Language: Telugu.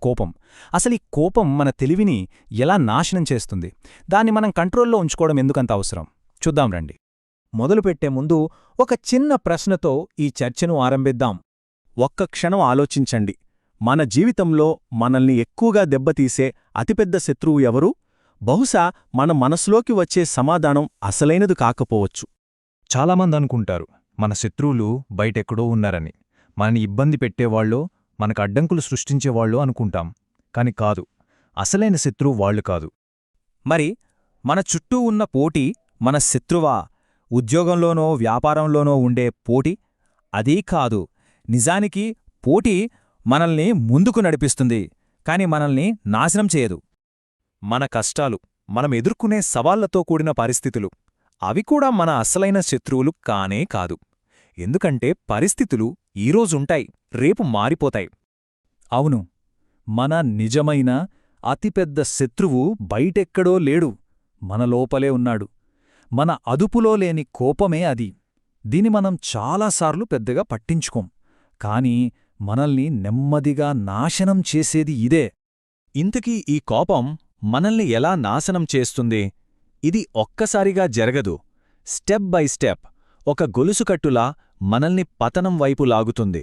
కోపం. అసలీ కోపం మన తెలివిని ఎలా నాశనం చేస్తుంది? దాన్ని మనం కంట్రోల్లో ఉంచుకోవడం ఎందుకంత అవసరం? చూద్దాం రండి. మొదలుపెట్టే ముందు ఒక చిన్న ప్రశ్నతో ఈ చర్చను ఆరంభిద్దాం. ఒక్క క్షణం ఆలోచించండి. మన జీవితంలో మనల్ని ఎక్కువగా దెబ్బతీసే అతిపెద్ద శత్రువు ఎవరు? బహుశా మన మనసులోకి వచ్చే సమాధానం అసలైనది కాకపోవచ్చు. చాలామంది అనుకుంటారు మన శత్రువులు బయటెక్కడో ఉన్నారని. మనని ఇబ్బంది పెట్టేవాళ్ళో, మనకు అడ్డంకులు సృష్టించేవాళ్ళో అనుకుంటాం. కాని కాదు, అసలైన శత్రువు వాళ్ళు కాదు. మరి మన చుట్టూ ఉన్న పోటీ మన శత్రువా? ఉద్యోగంలోనో వ్యాపారంలోనో ఉండే పోటీ? అదీ కాదు. నిజానికి పోటీ మనల్ని ముందుకు నడిపిస్తుంది, కాని మనల్ని నాశనం చేయదు. మన కష్టాలు, మనం ఎదుర్కొనే సవాళ్లతో కూడిన పరిస్థితులు, అవి కూడా మన అసలైన శత్రువులు కానే కాదు. ఎందుకంటే పరిస్థితులు ఈరోజుంటాయి, రేపు మారిపోతాయి. అవును, మన నిజమైన అతిపెద్ద శత్రువు బయటెక్కడో లేడు, మన లోపలే ఉన్నాడు. మన అదుపులో లేని కోపమే అది. దీని మనం చాలాసార్లు పెద్దగా పట్టించుకోం, కాని మనల్ని నెమ్మదిగా నాశనం చేసేది ఇదే. ఇంతకీ ఈ కోపం మనల్ని ఎలా నాశనం చేస్తుంది? ఇది ఒక్కసారిగా జరగదు. స్టెప్ బై స్టెప్, ఒక గొలుసుకట్టులా మనల్ని పతనం వైపు లాగుతుంది.